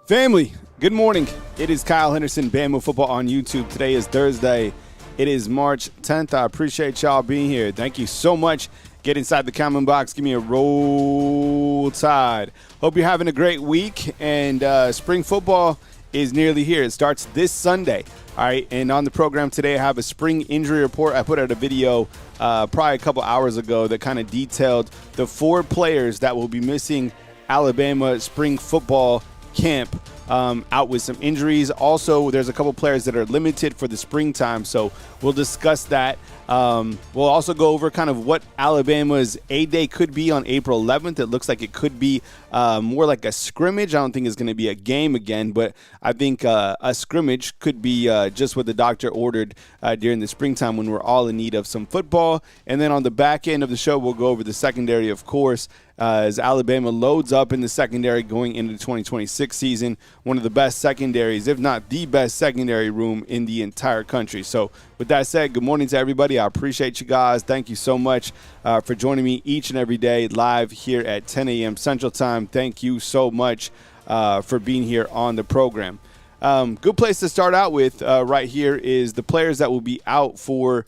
Family, good morning. It is Kyle Henderson, Bama Football on YouTube. Today is Thursday. It is March 10th. I appreciate y'all being here. Thank you so much. Get inside the comment box. Give me a roll tide. Hope you're having a great week. And spring football is nearly here. It starts this Sunday. All right. And on the program today, I have a spring injury report. I put out a video probably a couple hours ago that kind of detailed the 4 players that will be missing Alabama spring football camp out with some injuries. Also, there's a couple players that are limited for the springtime, so we'll discuss that. We'll also go over kind of what Alabama's A-Day could be on April 11th. It looks like it could be more like a scrimmage. I don't think it's going to be a game again, but I think a scrimmage could be just what the doctor ordered during the springtime when we're all in need of some football. And then on the back end of the show, we'll go over the secondary, of course, as Alabama loads up in the secondary going into the 2026 season. One of the best secondaries, if not the best secondary room in the entire country. So with that said, good morning to everybody. I appreciate you guys. Thank you so much for joining me each and every day live here at 10 a.m. Central Time. Thank you so much for being here on the program. Good place to start out with right here is the players that will be out for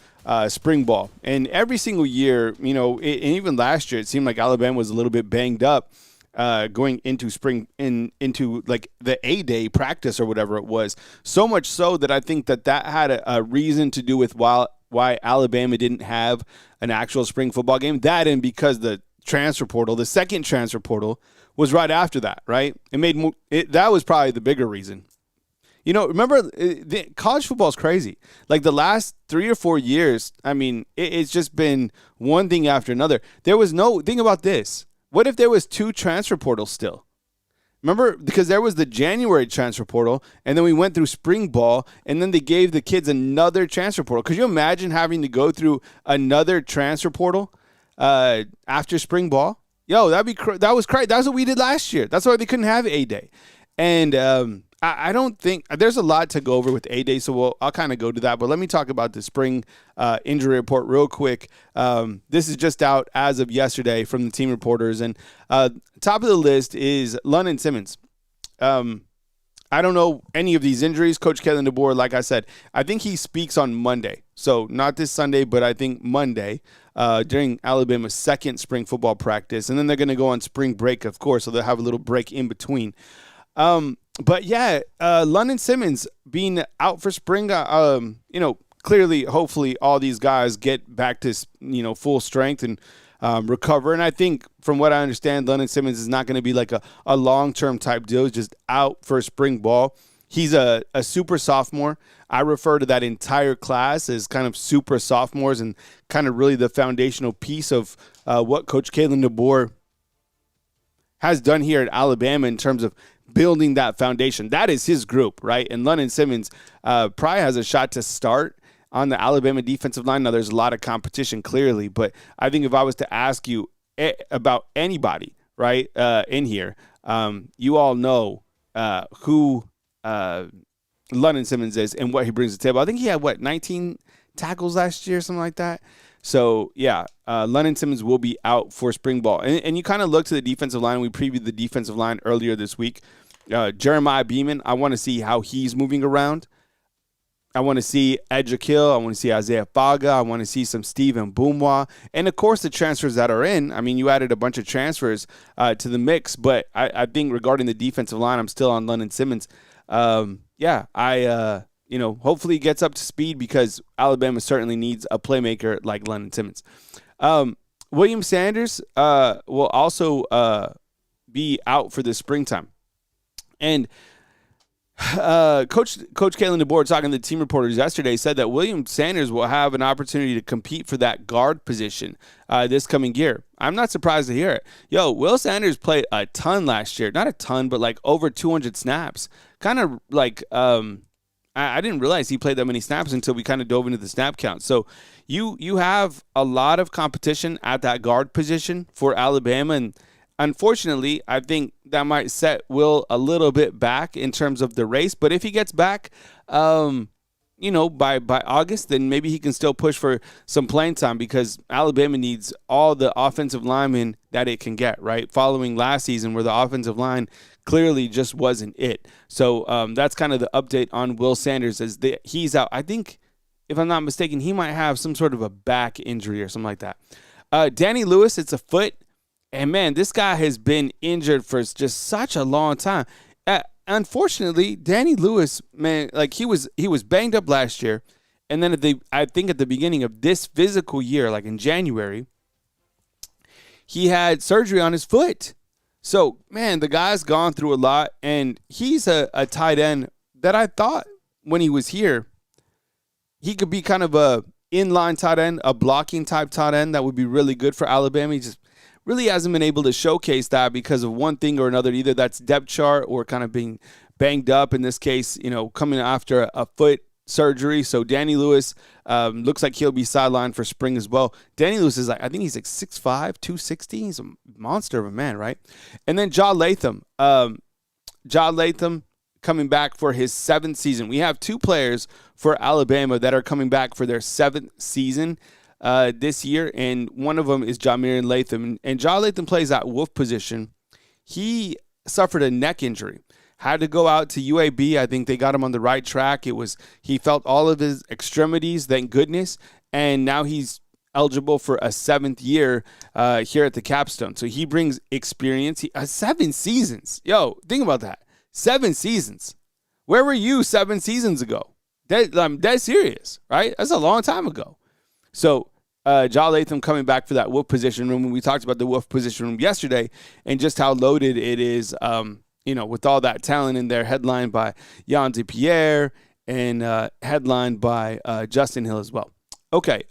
spring ball. And every single year, you know, and even last year, it seemed like Alabama was a little bit banged up going into spring, into like the A-Day practice or whatever it was. So much so that I think that had a reason to do with why Alabama didn't have an actual spring football game. That and because the transfer portal, the second transfer portal, was right after that, right? That was probably the bigger reason. You know, remember, college football is crazy. Like the last 3 or 4 years, I mean, it's just been one thing after another. There was no – think about this. What if there was 2 transfer portals still? Remember, because there was the January transfer portal, and then we went through spring ball, and then they gave the kids another transfer portal. Could you imagine having to go through another transfer portal after spring ball? Yo, that was crazy. That's what we did last year. That's why they couldn't have A-Day. And I don't think there's a lot to go over with A-Day, so I'll kind of go to that. But let me talk about the spring injury report real quick. This is just out as of yesterday from the team reporters. And top of the list is London Simmons. I don't know any of these injuries. Coach Kalen DeBoer, like I said, I think he speaks on Monday. So not this Sunday, but I think Monday during Alabama's second spring football practice. And then they're going to go on spring break, of course, so they'll have a little break in between. But yeah, London Simmons being out for spring, you know, clearly, hopefully all these guys get back to, you know, full strength and recover. And I think from what I understand, London Simmons is not going to be like a long-term type deal. He's just out for spring ball. He's a super sophomore. I refer to that entire class as kind of super sophomores and kind of really the foundational piece of what Coach Kalen DeBoer has done here at Alabama in terms of building that foundation. That is his group, right? And London Simmons probably has a shot to start on the Alabama defensive line. Now, there's a lot of competition, clearly, but I think if I was to ask you about anybody, right, in here, you all know who London Simmons is and what he brings to the table. I think he had, 19 tackles last year, something like that? So, yeah, London Simmons will be out for spring ball. And you kind of look to the defensive line. We previewed the defensive line earlier this week. Jeremiah Beeman, I want to see how he's moving around. I want to see Ed Jekyll. I want to see Isaiah Faga. I want to see some Stephen Boumwa. And, of course, the transfers that are in. I mean, you added a bunch of transfers to the mix. But I think regarding the defensive line, I'm still on London Simmons. You know, hopefully he gets up to speed because Alabama certainly needs a playmaker like London Simmons. William Sanders will also be out for the springtime. And Coach Kalen DeBoer, talking to the team reporters yesterday, said that William Sanders will have an opportunity to compete for that guard position this coming year. I'm not surprised to hear it. Yo, Will Sanders played a ton last year. Not a ton, but like over 200 snaps. Kind of like I didn't realize he played that many snaps until we kind of dove into the snap count. So you have a lot of competition at that guard position for Alabama, and unfortunately, I think that might set Will a little bit back in terms of the race. But if he gets back, by August, then maybe he can still push for some playing time because Alabama needs all the offensive linemen that it can get, right? Following last season where the offensive line clearly just wasn't it. So that's kind of the update on Will Sanders as he's out. I think, if I'm not mistaken, he might have some sort of a back injury or something like that. Danny Lewis, it's a foot. And, man, this guy has been injured for just such a long time. Unfortunately, Danny Lewis, man, like he was banged up last year, and then I think at the beginning of this physical year, like in January, he had surgery on his foot. So, man, the guy's gone through a lot, and he's a tight end that I thought when he was here, he could be kind of a inline tight end, a blocking type tight end that would be really good for Alabama. He just really hasn't been able to showcase that because of one thing or another. Either that's depth chart or kind of being banged up. In this case, coming after a foot surgery. So Danny Lewis looks like he'll be sidelined for spring as well. Danny Lewis is I think he's like 6'5", 260. He's a monster of a man, right? And then Ja Latham. Ja Latham coming back for his 7th season. We have 2 players for Alabama that are coming back for their 7th season this year, and one of them is Jamir Latham. And Ja Latham plays that wolf position. He suffered a neck injury, had to go out to UAB. I think they got him on the right track. He felt all of his extremities, thank goodness, and now he's eligible for a 7th year here at the Capstone. So he brings experience. 7 seasons. Yo, think about that. 7 seasons. Where were you 7 seasons ago? I'm dead serious, right? That's a long time ago. So Ja Latham coming back for that wolf position room. We talked about the wolf position room yesterday and just how loaded it is, with all that talent in there, headlined by Jan DePierre and headlined by Justin Hill as well. Okay,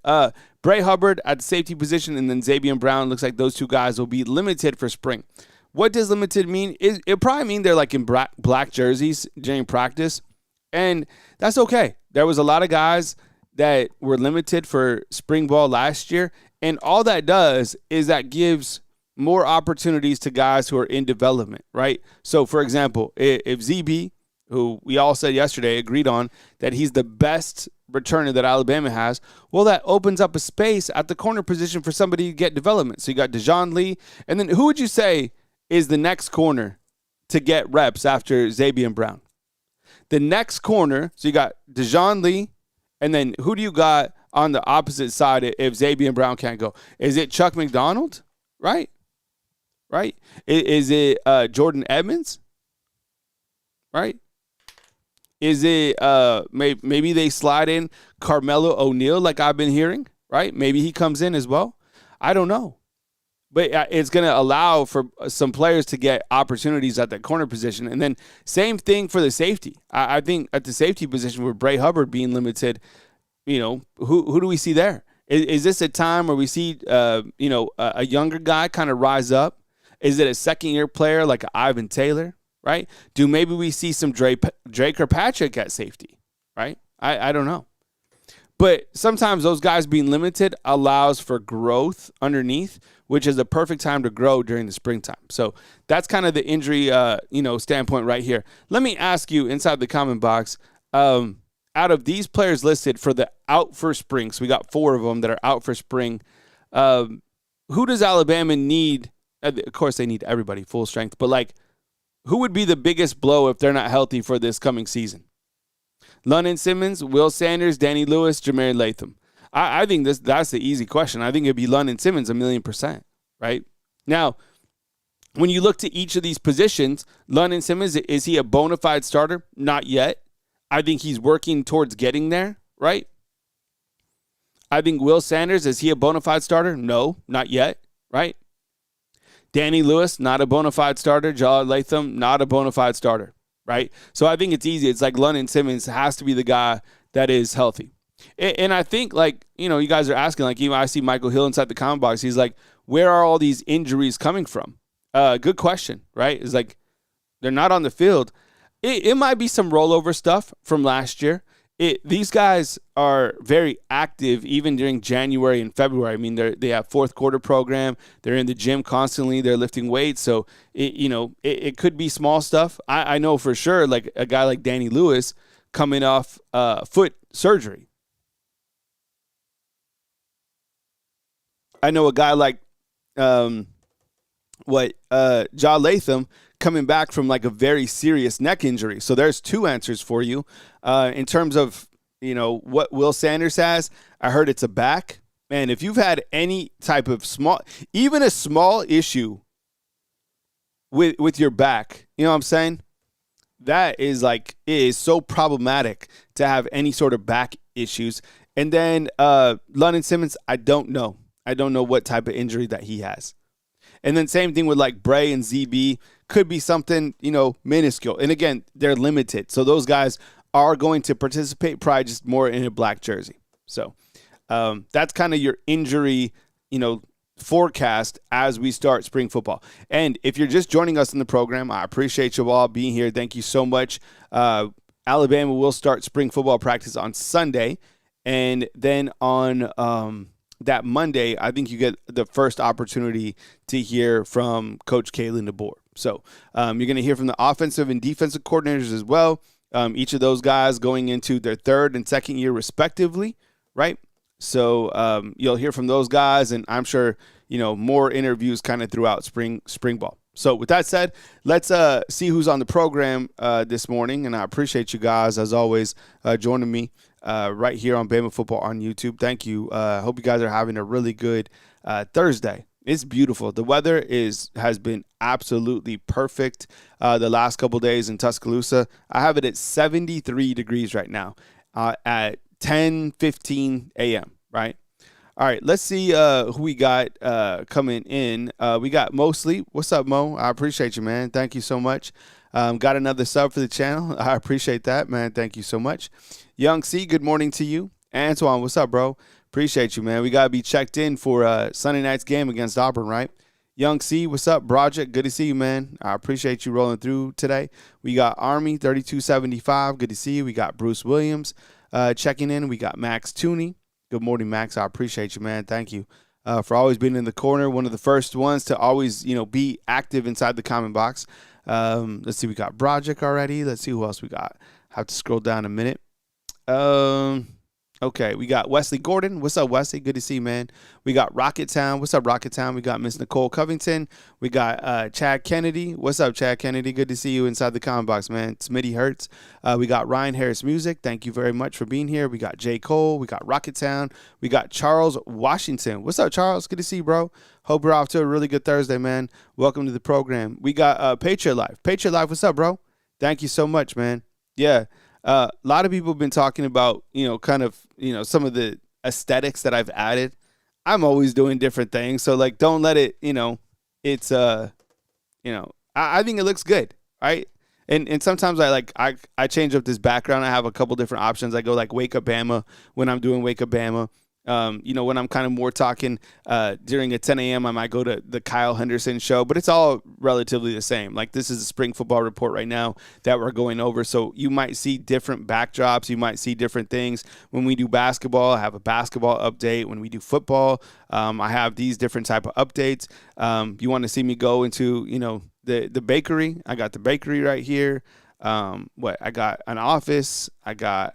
Bray Hubbard at the safety position, and then Xavier Brown. Looks like those 2 guys will be limited for spring. What does limited mean? It probably mean they're like in black jerseys during practice, and that's okay. There was a lot of guys that were limited for spring ball last year, and all that does is that gives more opportunities to guys who are in development, right? So, for example, if ZB, who we all said yesterday, agreed on that he's the best returner that Alabama has, well, that opens up a space at the corner position for somebody to get development. So you got Dejon Lee, and then who would you say is the next corner to get reps after Xavier Brown? The next corner, so you got Dejon Lee, and then who do you got on the opposite side if Xavier Brown can't go? Is it Chuck McDonald? Right? Is it Jordan Edmonds? Right? Is it maybe they slide in Carmelo O'Neal like I've been hearing? Right? Maybe he comes in as well. I don't know. But it's going to allow for some players to get opportunities at that corner position. And then same thing for the safety. I think at the safety position with Bray Hubbard being limited, who do we see there? Is this a time where we see, a younger guy kind of rise up? Is it a second-year player like Ivan Taylor, right? Do maybe we see some Drake Kirkpatrick at safety, right? I don't know. But sometimes those guys being limited allows for growth underneath, which is a perfect time to grow during the springtime. So that's kind of the injury, standpoint right here. Let me ask you inside the comment box, out of these players listed for the out for spring, so we got 4 of them that are out for spring, who does Alabama need? Of course, they need everybody full strength, but who would be the biggest blow if they're not healthy for this coming season? London Simmons, Will Sanders, Danny Lewis, Jamir Latham. I think that's the easy question. I think it'd be London Simmons 1,000,000%, right? Now, when you look to each of these positions, London Simmons, is he a bona fide starter? Not yet. I think he's working towards getting there, right? I think Will Sanders, is he a bona fide starter? No, not yet, right? Danny Lewis, not a bona fide starter. Ja Latham, not a bona fide starter, right? So I think it's easy. It's like London Simmons has to be the guy that is healthy. And I think, you guys are asking, even I see Michael Hill inside the comment box. He's like, where are all these injuries coming from? Good question, right? It's like they're not on the field. It might be some rollover stuff from last year. These guys are very active even during January and February. I mean, they have fourth quarter program. They're in the gym constantly. They're lifting weights. So, it could be small stuff. I know for sure, like a guy like Danny Lewis coming off foot surgery. I know a guy like John Latham coming back from like a very serious neck injury. So there's two answers for you. In terms of, what Will Sanders has, I heard it's a back. Man, if you've had any type of even a small issue with your back, you know what I'm saying? That is it is so problematic to have any sort of back issues. And then London Simmons, I don't know. I don't know what type of injury that he has. And then same thing with like Bray and ZB. Could be something, minuscule. And again, they're limited. So those guys are going to participate, probably just more in a black jersey. So that's kind of your injury, forecast as we start spring football. And if you're just joining us in the program, I appreciate you all being here. Thank you so much. Alabama will start spring football practice on Sunday. And then on that Monday, I think you get the first opportunity to hear from Coach Kalen DeBoer. So you're going to hear from the offensive and defensive coordinators as well. Each of those guys going into their third and second year respectively, right? So you'll hear from those guys, and I'm sure, more interviews kind of throughout spring ball. So with that said, let's see who's on the program this morning, and I appreciate you guys, as always, joining me right here on Bama Football on YouTube. Thank you. I hope you guys are having a really good Thursday. It's beautiful. The weather has been absolutely perfect the last couple days in Tuscaloosa. I have it at 73 degrees right now at 10:15 a.m., right? All right, let's see who we got coming in. We got Mosley. What's up, Mo? I appreciate you, man. Thank you so much. Got another sub for the channel. I appreciate that, man. Thank you so much. Young C, good morning to you. Antoine, what's up, bro? Appreciate you, man. We got to be checked in for Sunday night's game against Auburn, right? Young C, what's up? Broderick, good to see you, man. I appreciate you rolling through today. We got Army 3275. Good to see you. We got Bruce Williams checking in. We got Max Tooney. Good morning, Max. I appreciate you, man. Thank you for always being in the corner. One of the first ones to always, be active inside the comment box. Let's see. We got Broderick already. Let's see who else we got. Have to scroll down a minute. Okay, we got Wesley Gordon. What's up, Wesley? Good to see you, man. We got Rocket Town. What's up, Rocket Town? We got Miss Nicole Covington. We got Chad Kennedy. What's up, Chad Kennedy? Good to see you inside the comment box, man. Smitty Hertz. We got Ryan Harris Music. Thank you very much for being here. We got J. Cole. We got Rocket Town. We got Charles Washington. What's up, Charles? Good to see you, bro. Hope we're off to a really good Thursday, man. Welcome to the program. We got Patriot Life. Patriot Life, what's up, bro? Thank you so much, man. Yeah. A lot of people have been talking about, some of the aesthetics that I've added. I'm always doing different things. So, don't let it, it's, I think it looks good, right? And sometimes I change up this background. I have a couple different options. I go Wake Up Bama when I'm doing Wake Up Bama. When I'm kind of more talking during a 10 a.m., I might go to the Kyle Henderson show, but it's all relatively the same. This is a spring football report right now that we're going over. So you might see different backdrops. You might see different things. When we do basketball, I have a basketball update. When we do football, I have these different type of updates. You want to see me go into, the bakery. I got the bakery right here. I got an office. I got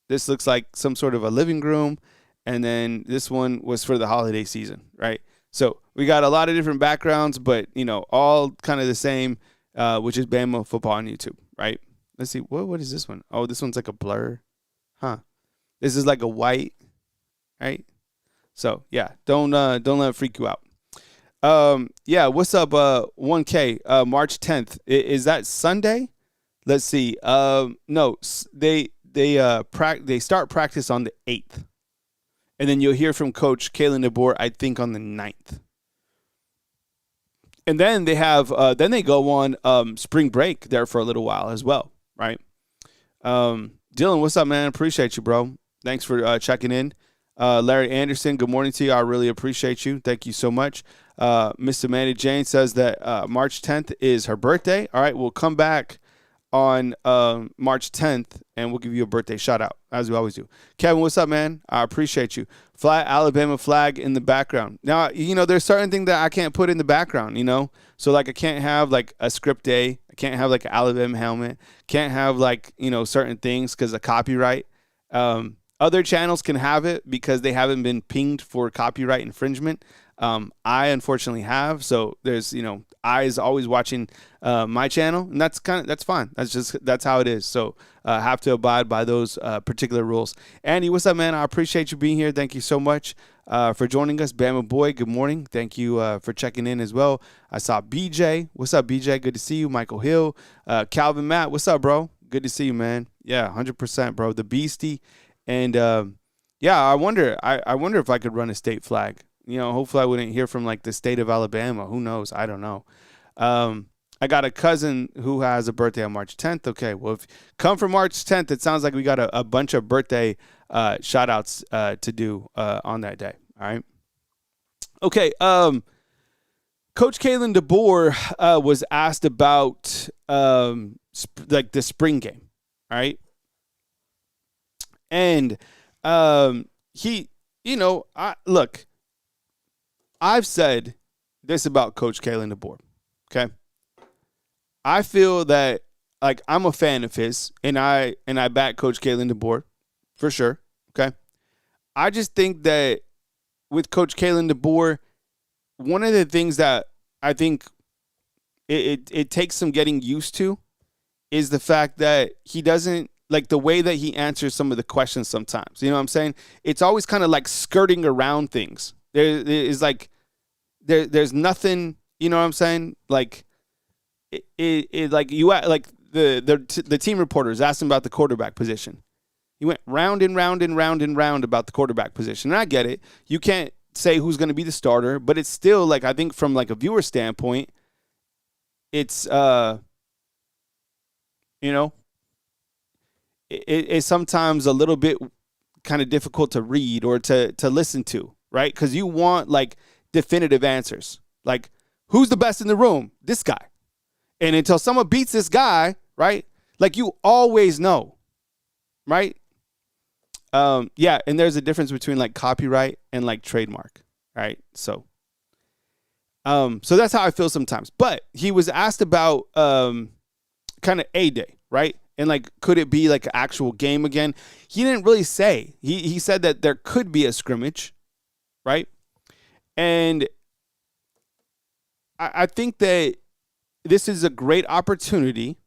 this looks like some sort of a living room. And then this one was for the holiday season, right? So we got a lot of different backgrounds, but, all kind of the same, which is Bama Football on YouTube, right? Let's see. What is this one? Oh, this one's like a blur. Huh. This is like a white, right? So, yeah, don't let it freak you out. Yeah, what's up, 1K, March 10th. Is that Sunday? Let's see. No, they start practice on the 8th. And then you'll hear from Coach Kalen DeBoer, I think, on the 9th. And then they have, then they go on spring break there for a little while as well, right? Dylan, what's up, man? Appreciate you, bro. Thanks for checking in. Larry Anderson, good morning to you. I really appreciate you. Thank you so much. Miss Amanda Jane says that March 10th is her birthday. All right, we'll come back on March 10th, and we'll give you a birthday shout-out, as we always do. Kevin, what's up, man? I appreciate you. Flat Alabama flag in the background. Now, there's certain things that I can't put in the background, So, I can't have, a script day. I can't have, an Alabama helmet. Can't have, certain things because of copyright. Other channels can have it because they haven't been pinged for copyright infringement. I unfortunately have, so there's eyes always watching my channel, and that's fine. That's how it is. So have to abide by those particular rules. Andy, what's up, man? I appreciate you being here. Thank you so much for joining us. Bama boy, good morning. Thank you for checking in as well. I saw BJ. What's up, BJ? Good to see you. Michael Hill, Calvin Matt. What's up, bro? Good to see you, man. Yeah, 100%, bro. The Beastie. And yeah, I wonder if I could run a state flag. Hopefully I wouldn't hear from like the state of Alabama. Who knows? I don't know. I got a cousin who has a birthday on March 10th. Okay, well, if come for March 10th, it sounds like we got a bunch of birthday shout outs to do on that day. All right. Okay. Coach Kalen DeBoer was asked about like the spring game. All right. And he, look, I've said this about Coach Kalen DeBoer, okay? I feel that, like, I'm a fan of his, and I back Coach Kalen DeBoer for sure, okay? I just think that with Coach Kalen DeBoer, one of the things that I think it takes some getting used to is the fact that he doesn't, like the way that he answers some of the questions sometimes. You know what I'm saying? It's always kind of like skirting around things. There's nothing, you know what I'm saying? Like like the team reporters asked him about the quarterback position. He went round and round and round and round about the quarterback position. And I get it. You can't say who's going to be the starter, but it's still like, I think from like a viewer standpoint, it's it's sometimes a little bit kind of difficult to read or to listen to, right? Because you want like definitive answers. Like, who's the best in the room? This guy. And until someone beats this guy, right? Like, you always know, right? Yeah, and there's a difference between like copyright and like trademark, right? So that's how I feel sometimes. But he was asked about kind of A-Day, right? And, like, could it be, like, an actual game again? He didn't really say. He said that there could be a scrimmage, right? And I think that this is a great opportunity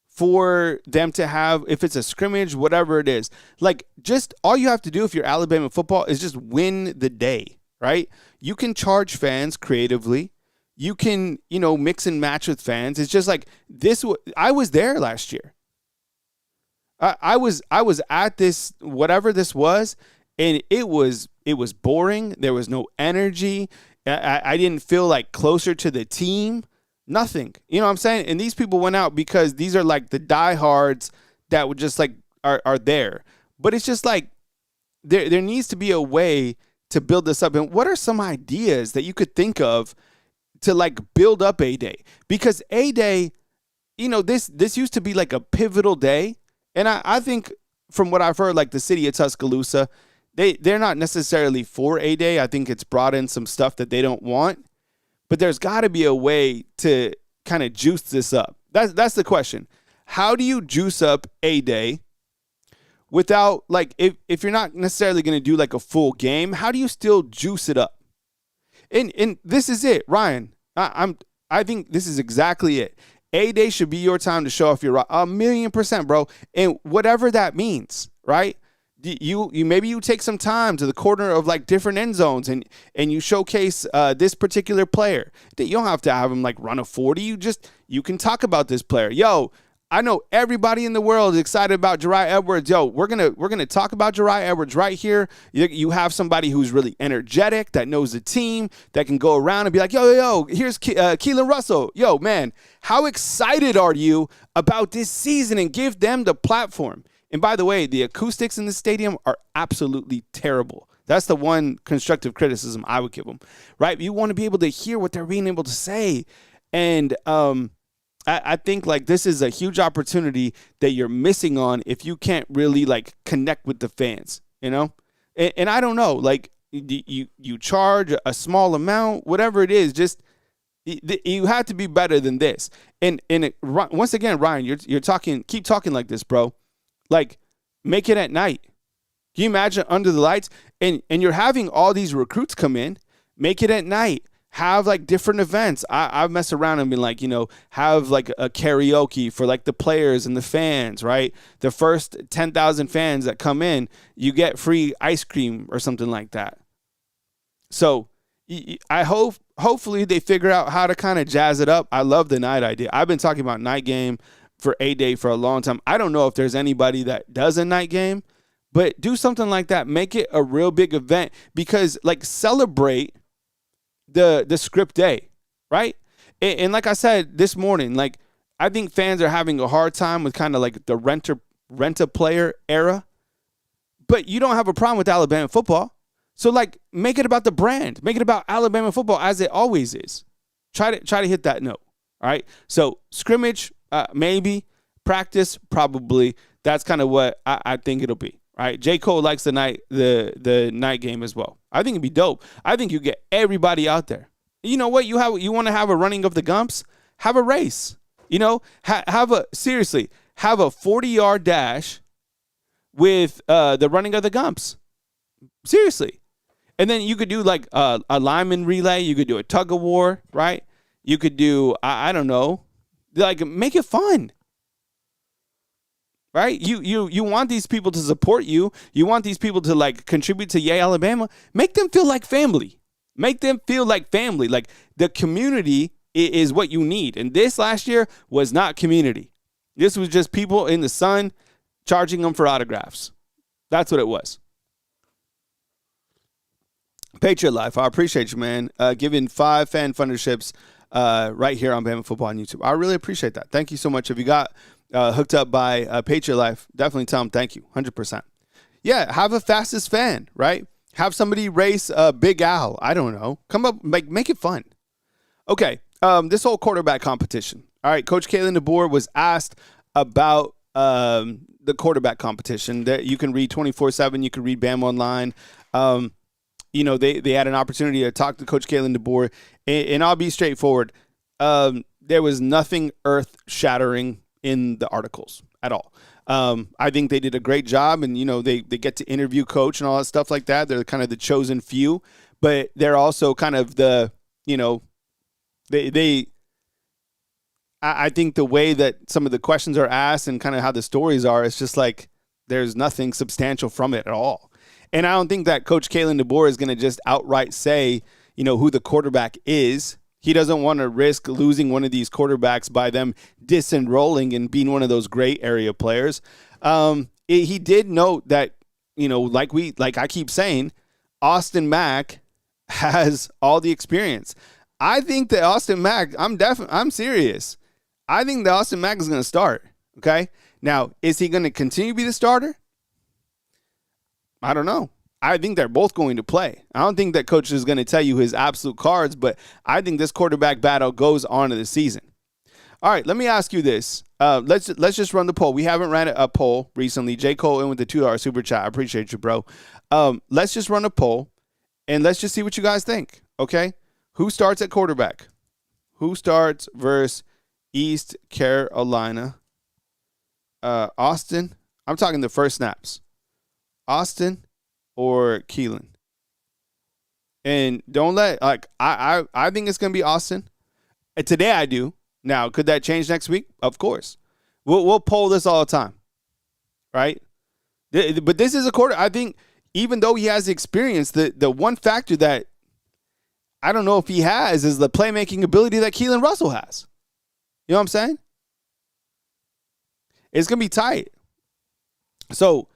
for them to have, if it's a scrimmage, whatever it is. Like, just all you have to do if you're Alabama football is just win the day, right? You can charge fans creatively. You can, mix and match with fans. It's just like this. I was there last year. I was at this, whatever this was, and it was boring. There was no energy. I didn't feel like closer to the team. Nothing. You know what I'm saying? And these people went out because these are like the diehards that would just like are there. But it's just like there needs to be a way to build this up. And what are some ideas that you could think of to like build up A-Day? Because A-Day, this used to be like a pivotal day. And I think from what I've heard, like the city of Tuscaloosa, they're not necessarily for A-Day. I think it's brought in some stuff that they don't want. But there's got to be a way to kind of juice this up. That's the question. How do you juice up A-Day without, like, if you're not necessarily going to do like a full game, how do you still juice it up? And this is it, Ryan. I think this is exactly it. A-Day should be your time to show off your 1,000,000%, bro. And whatever that means, right? You maybe you take some time to the corner of like different end zones and you showcase this particular player. You don't have to have him like run a 40. You can talk about this player. Yo, I know everybody in the world is excited about Jeriah Edwards. Yo, we're gonna talk about Jeriah Edwards right here. You have somebody who's really energetic, that knows the team, that can go around and be like, yo, here's Keelan Russell. Yo, man, how excited are you about this season? And give them the platform. And by the way, the acoustics in the stadium are absolutely terrible. That's the one constructive criticism I would give them, right? You want to be able to hear what they're being able to say. And I think like this is a huge opportunity that you're missing on if you can't really like connect with the fans, And I don't know, like you charge a small amount, whatever it is, just you have to be better than this. And once again, Ryan, you're talking, keep talking like this, bro. Like Make it at night. Can you imagine under the lights? And you're having all these recruits come in. Make it at night. Have like different events. I've messed around and been like, have like a karaoke for like the players and the fans, right? The first 10,000 fans that come in, you get free ice cream or something like that. So I hopefully they figure out how to kind of jazz it up. I love the night idea. I've been talking about night game for A-Day for a long time. I don't know if there's anybody that does a night game, but do something like that. Make it a real big event because like celebrate the script day, right? And like I said this morning, like I think fans are having a hard time with kind of like the rent-a-player era, but you don't have a problem with Alabama football. So like make it about the brand, make it about Alabama football as it always is. Try to hit that note. All right. So scrimmage, maybe. Practice, probably. That's kind of what I think it'll be. All right. J. Cole likes the night game as well. I think it'd be dope. I think you get everybody out there. You know what? You want to have a running of the Gumps? Have a race. Have a 40-yard dash with the running of the Gumps. Seriously. And then you could do like a lineman relay. You could do a tug of war, right? You could do, I don't know, like make it fun, right? You want these people to support you. You want these people to like contribute to Yay Alabama. Make them feel like family. Make them feel like family. Like the community is what you need. And this last year was not community. This was just people in the sun charging them for autographs. That's what it was. Patriot Life, I appreciate you, man. Giving 5 fan funderships right here on Bama Football on YouTube. I really appreciate that. Thank you so much. If you got hooked up by Patriot Life, definitely tell them thank you, 100%. Yeah, have a fastest fan, right? Have somebody race Big Al. I don't know. Come up, make it fun. Okay, this whole quarterback competition. All right, Coach Kalen DeBoer was asked about the quarterback competition. That you can read 24/7. You can read Bama Online. They had an opportunity to talk to Coach Kalen DeBoer, and I'll be straightforward. There was nothing earth-shattering in the articles at all. I think they did a great job, and, they get to interview Coach and all that stuff like that. They're kind of the chosen few, but they're also kind of the, I think the way that some of the questions are asked and kind of how the stories are, it's just like there's nothing substantial from it at all. And I don't think that Coach Kalen DeBoer is going to just outright say, who the quarterback is. He doesn't want to risk losing one of these quarterbacks by them disenrolling and being one of those gray area players. He did note that, like I keep saying, Austin Mack has all the experience. I think that Austin Mack, I'm serious. I think that Austin Mack is going to start. Okay. Now, is he going to continue to be the starter? I don't know. I think they're both going to play. I don't think that coach is going to tell you his absolute cards, but I think this quarterback battle goes on to the season. All right, let me ask you this. Let's just run the poll. We haven't ran a poll recently. J. Cole in with the $2 super chat. I appreciate you, bro. Let's just run a poll, and let's just see what you guys think, okay? Who starts at quarterback? Who starts versus East Carolina? Austin? I'm talking the first snaps. Austin or Keelan? And don't let, I think it's going to be Austin. And today I do. Now, could that change next week? Of course. We'll poll this all the time, right? But this is a quarter. I think even though he has experience, the one factor that I don't know if he has is the playmaking ability that Keelan Russell has. You know what I'm saying? It's going to be tight. So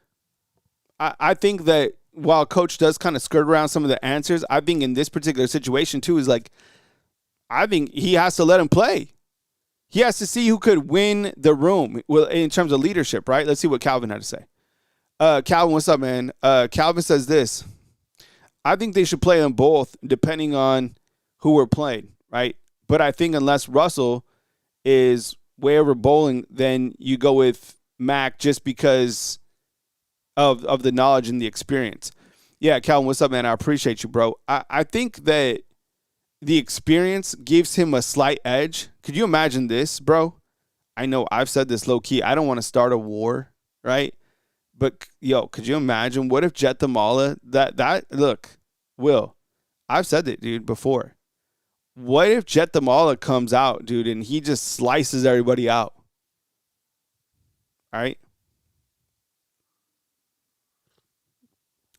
I think that while coach does kind of skirt around some of the answers, I think in this particular situation too is like, I think he has to let him play. He has to see who could win the room in terms of leadership, right? Let's see what Calvin had to say. Calvin, what's up, man? Calvin says this. I think they should play them both depending on who we're playing, right? But I think unless Russell is way over bowling, then you go with Mac just because of the knowledge and the experience. Yeah, Calvin, what's up, man? I appreciate you, bro. I think that the experience gives him a slight edge. Could you imagine this, bro? I know I've said this low-key. I don't want to start a war, right? But yo, could you imagine? What if Jet Damala look, Will, I've said it, dude, before. What if Jet Damala comes out, dude, and he just slices everybody out? All right.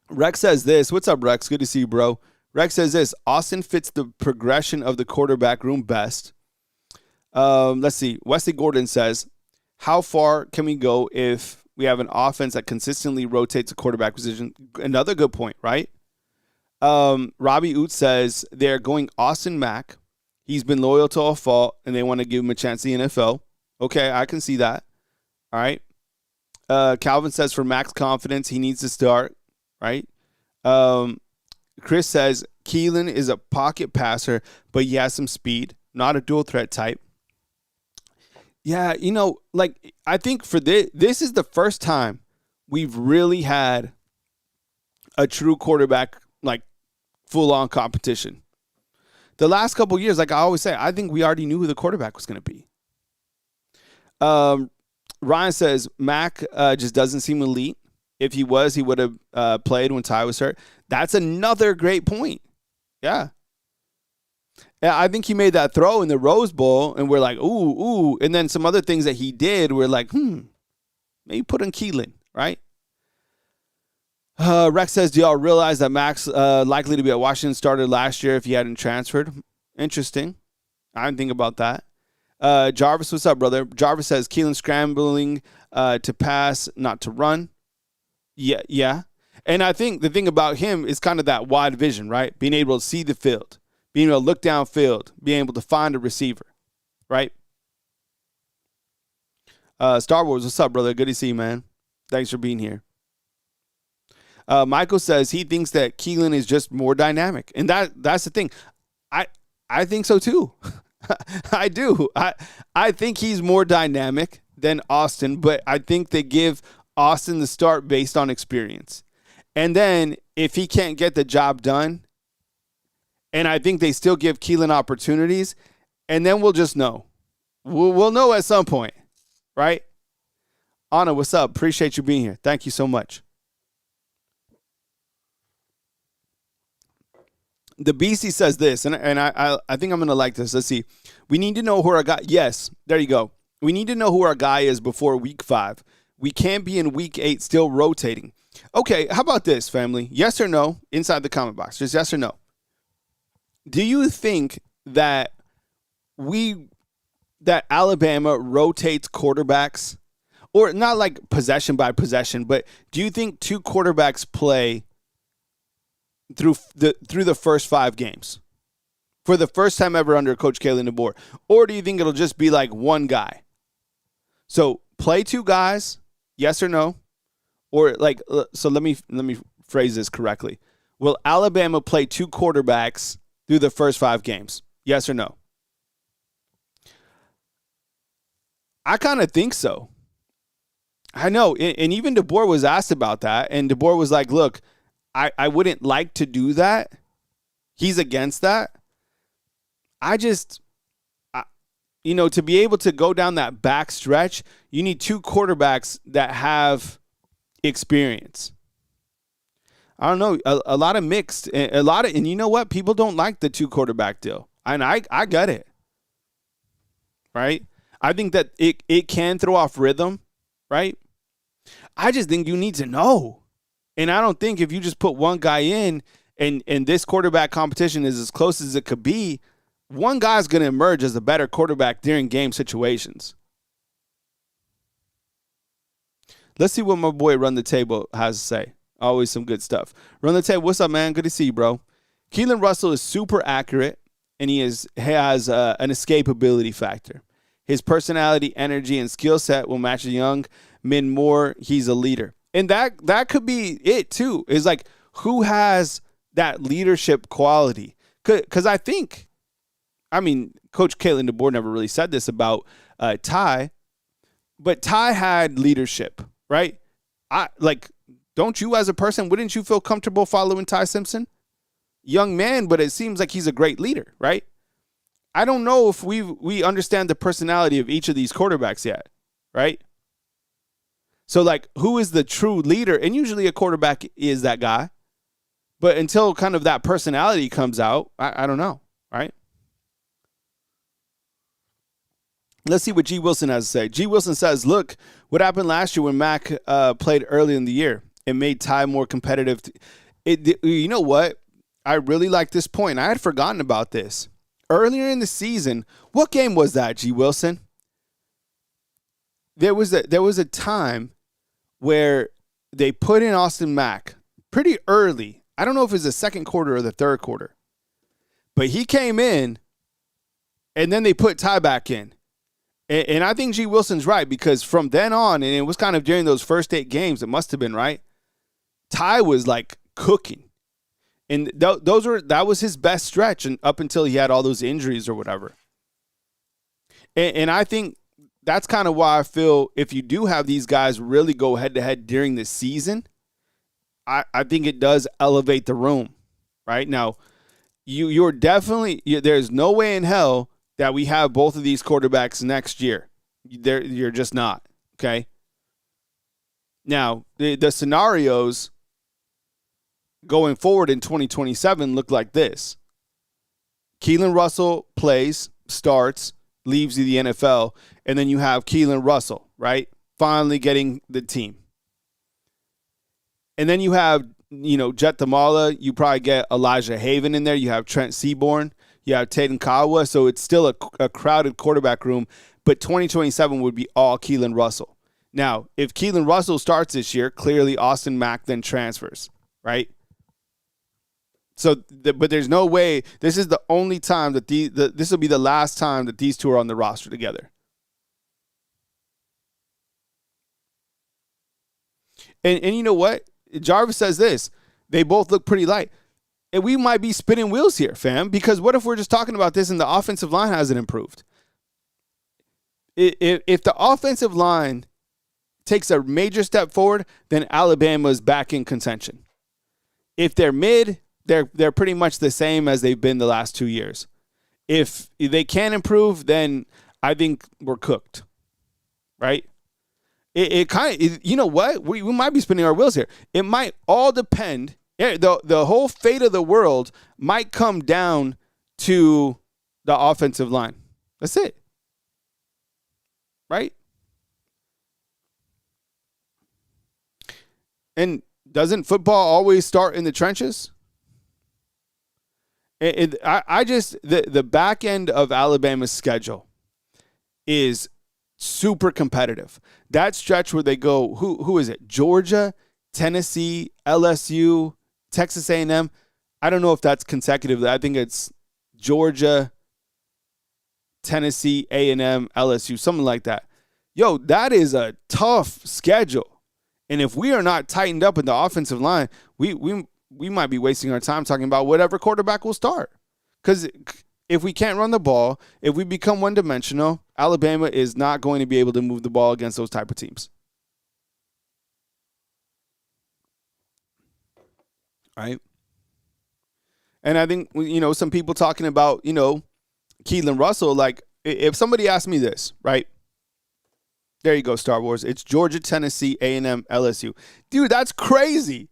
Rex says this. What's up, Rex? Good to see you, bro. Rex says this. Austin fits the progression of the quarterback room best. Let's see. Wesley Gordon says, how far can we go if we have an offense that consistently rotates a quarterback position? Another good point, right? Robbie Oot says they're going Austin Mack. He's been loyal to a fault, and they want to give him a chance in the NFL. Okay, I can see that. All right. Calvin says for Mack's confidence, he needs to start, right? Chris says Keelan is a pocket passer, but he has some speed, not a dual threat type. Yeah, I think for this is the first time we've really had a true quarterback, full-on competition. The last couple of years, like I always say, I think we already knew who the quarterback was going to be. Ryan says Mac just doesn't seem elite. If he was, he would have played when Ty was hurt. That's another great point. Yeah. Yeah, I think he made that throw in the Rose Bowl, and we're like, ooh. And then some other things that he did, we're like, maybe put on Keelan, right? Rex says, do y'all realize that Mac's likely to be at Washington started last year if he hadn't transferred? Interesting. I didn't think about that. Jarvis, what's up, brother? Jarvis says, Keelan scrambling to pass, not to run. Yeah. And I think the thing about him is kind of that wide vision, right? Being able to see the field, being able to look downfield, being able to find a receiver, right? Star Wars, what's up, brother? Good to see you, man. Thanks for being here. Michael says he thinks that Keelan is just more dynamic. And that's the thing. I think so too. I do. I think he's more dynamic than Austin, but I think they give Austin the start based on experience. And then if he can't get the job done, and I think they still give Keelan opportunities, and then we'll just know. We'll know at some point, right? Anna, what's up? Appreciate you being here. Thank you so much. The BC says this, and I think I'm going to like this. Let's see. We need to know who our guy. Yes, there you go. We need to know who our guy is before week 5. We can't be in week 8 still rotating. Okay, how about this, family? Yes or no? Inside the comment box, just yes or no. Do you think that Alabama rotates quarterbacks, or not like possession by possession, but do you think 2 quarterbacks play through the first 5 games for the first time ever under Coach Kalen DeBoer? Or do you think it'll just be like one guy? So play 2 guys, yes or no? Or so let me phrase this correctly. Will Alabama play 2 quarterbacks through the first 5 games? Yes or no? I kind of think so. I know. And even DeBoer was asked about that. And DeBoer was like, look, I wouldn't like to do that. He's against that. To be able to go down that back stretch, you need 2 quarterbacks that have experience. I don't know, a lot of mixed, and you know what? People don't like the 2 quarterback deal. And I get it. Right? I think that it can throw off rhythm, right? I just think you need to know. And I don't think if you just put one guy in and this quarterback competition is as close as it could be, one guy's going to emerge as a better quarterback during game situations. Let's see what my boy Run the Table has to say. Always some good stuff. Run the Table, what's up, man? Good to see you, bro. Keelan Russell is super accurate, and he has an escapability factor. His personality, energy, and skill set will match the young men more. He's a leader. And that could be it, too, is like who has that leadership quality. Because I think, Coach Kalen DeBoer never really said this about Ty, but Ty had leadership, right? Don't you as a person, wouldn't you feel comfortable following Ty Simpson? Young man, but it seems like he's a great leader, right? I don't know if we understand the personality of each of these quarterbacks yet, right? So, like, who is the true leader? And usually a quarterback is that guy. But until kind of that personality comes out, I don't know, right? Let's see what G. Wilson has to say. G. Wilson says, look, what happened last year when Mac played early in the year? It made Ty more competitive. You know what? I really like this point. I had forgotten about this. Earlier in the season, what game was that, G. Wilson? There was a time where they put in Austin Mack pretty early. I don't know if it was the second quarter or the third quarter. But he came in, and then they put Ty back in. And I think G. Wilson's right, because from then on, and it was kind of during those first 8 games, it must have been, right? Ty was like cooking. And that was his best stretch, and up until he had all those injuries or whatever. And I think that's kind of why I feel if you do have these guys really go head-to-head during the season, I think it does elevate the room, right? Now, you're definitely – there's no way in hell that we have both of these quarterbacks next year. You're just not, okay? Now, the scenarios going forward in 2027 look like this. Keelan Russell plays, starts, leaves the NFL, and then you have Keelan Russell, right? Finally getting the team. And then you have, Jet Tamala. You probably get Elijah Haven in there. You have Trent Seaborn. You have Tatum Kawa. So it's still a crowded quarterback room. But 2027 would be all Keelan Russell. Now, if Keelan Russell starts this year, clearly Austin Mack then transfers, right? So, but there's no way. This is the only time that this will be the last time that these two are on the roster together. And you know what? Jarvis says this. They both look pretty light. And we might be spinning wheels here, fam, because what if we're just talking about this and the offensive line hasn't improved? If the offensive line takes a major step forward, then Alabama's back in contention. If they're mid, they're pretty much the same as they've been the last 2 years. If they can't improve, then I think we're cooked, right? It kind of, you know what? We might be spinning our wheels here. It might all depend. The whole fate of the world might come down to the offensive line. That's it. Right? And doesn't football always start in the trenches? The back end of Alabama's schedule is super competitive. That stretch where they go, who is it? Georgia, Tennessee, LSU, Texas A&M. I don't know if that's consecutive. I think it's Georgia, Tennessee, A&M, LSU, something like that. Yo, that is a tough schedule. And if we are not tightened up in the offensive line, we might be wasting our time talking about whatever quarterback will start. Because if we can't run the ball, if we become one-dimensional, Alabama is not going to be able to move the ball against those type of teams. Right? And I think, some people talking about, Keelan Russell, like, if somebody asked me this, right? There you go, Star Wars. It's Georgia, Tennessee, A&M, LSU. Dude, that's crazy.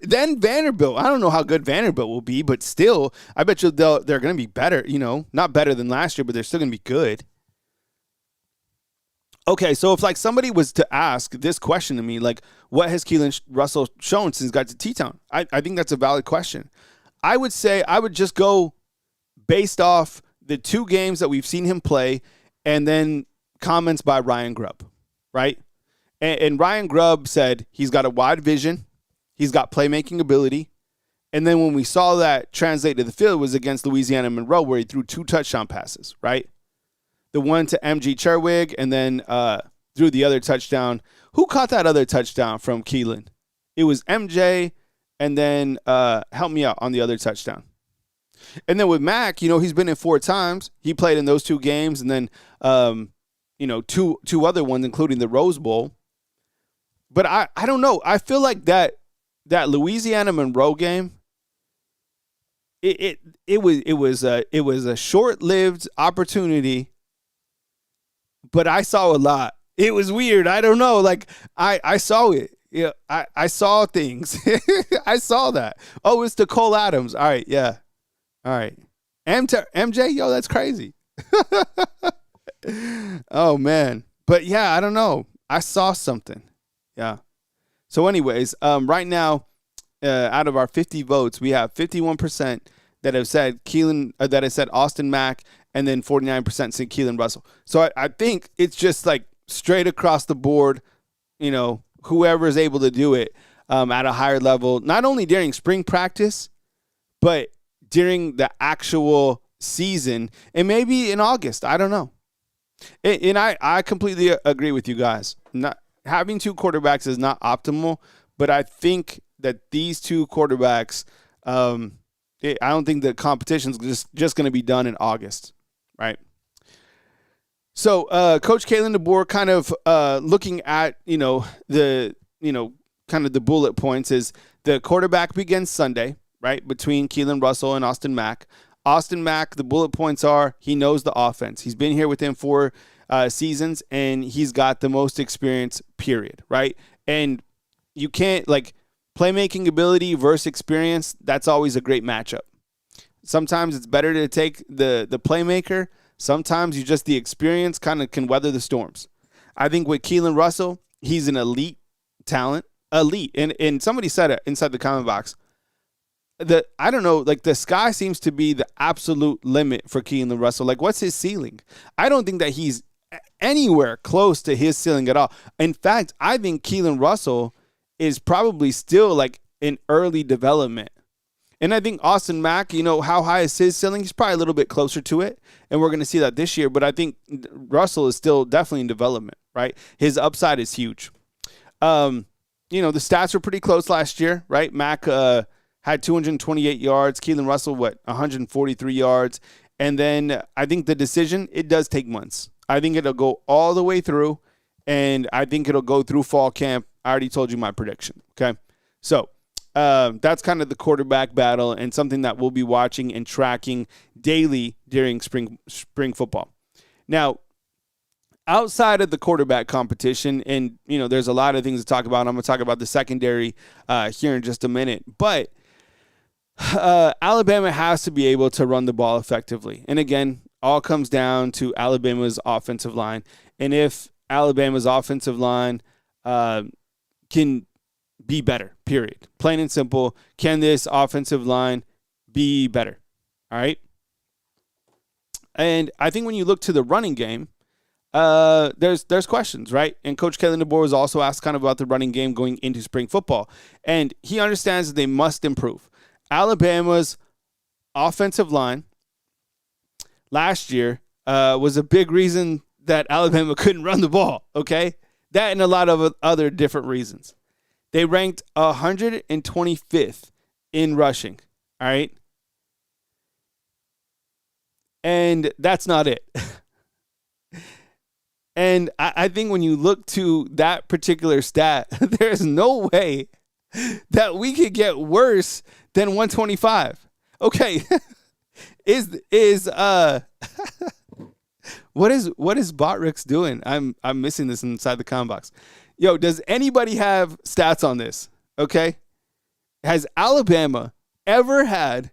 Then Vanderbilt. I don't know how good Vanderbilt will be, but still, I bet you they're going to be better, not better than last year, but they're still going to be good. Okay, so if like somebody was to ask this question to me, like, what has Keelan Russell shown since he got to T-Town? I think that's a valid question. I would say I would just go based off the 2 games that we've seen him play and then comments by Ryan Grubb, right? And Ryan Grubb said he's got a wide vision. He's got playmaking ability. And then when we saw that translate to the field was against Louisiana Monroe where he threw 2 touchdown passes, right? The one to MG Cherwig and then threw the other touchdown. Who caught that other touchdown from Keelan? It was MJ and then help me out on the other touchdown. And then with Mac, he's been in 4 times. He played in those 2 games and then, 2 other ones, including the Rose Bowl. But I don't know. I feel like that Louisiana Monroe game, it was a short-lived opportunity, but I saw a lot. It was weird. I don't know. Like I saw it. Yeah, I saw things. I saw that. Oh, it's the Cole Adams. All right, yeah. All right. MJ, yo, that's crazy. Oh man. But yeah, I don't know. I saw something. Yeah. So anyways, right now, out of our 50 votes, we have 51% that have said that have said Austin Mack, and then 49% said Keelan Russell. So I think it's just like straight across the board, whoever is able to do it at a higher level, not only during spring practice, but during the actual season, and maybe in August. I don't know. And I completely agree with you guys. Not having two quarterbacks is not optimal, but I think that these two quarterbacks, I don't think the competition is just going to be done in August, right? So, Coach Kalen DeBoer kind of looking at the bullet points is the quarterback begins Sunday, right, between Keelan Russell and Austin Mack. Austin Mack, the bullet points are he knows the offense. He's been here within 4 seasons, and he's got the most experience, period, right? And you can't, playmaking ability versus experience, that's always a great matchup. Sometimes it's better to take the playmaker. Sometimes the experience kind of can weather the storms. I think with Keelan Russell, he's an elite talent. Elite. And somebody said it inside the comment box. I don't know, the sky seems to be the absolute limit for Keelan Russell. What's his ceiling? I don't think that he's anywhere close to his ceiling at all. In fact, I think Keelan Russell is probably still in early development. And I think Austin Mack, how high is his ceiling? He's probably a little bit closer to it. And we're going to see that this year. But I think Russell is still definitely in development, right? His upside is huge. The stats were pretty close last year, right? Mack had 228 yards. Keelan Russell, 143 yards. And then I think the decision, it does take months. I think it'll go all the way through, and I think it'll go through fall camp. I already told you my prediction, okay? So that's kind of the quarterback battle and something that we'll be watching and tracking daily during spring football. Now, outside of the quarterback competition, and, there's a lot of things to talk about. I'm going to talk about the secondary here in just a minute. But Alabama has to be able to run the ball effectively. And again, all comes down to Alabama's offensive line. And if Alabama's offensive line can be better, period. Plain and simple, can this offensive line be better? All right? And I think when you look to the running game, there's questions, right? And Coach Kalen DeBoer was also asked kind of about the running game going into spring football. And he understands that they must improve. Alabama's offensive line last year was a big reason that Alabama couldn't run the ball, okay? That and a lot of other different reasons. They ranked 125th in rushing, all right? And that's not it. And I think when you look to that particular stat, there's no way that we could get worse than 125. Okay. What is Botrix doing? I'm missing this inside the comment box. Yo, does anybody have stats on this? Okay. Has Alabama ever had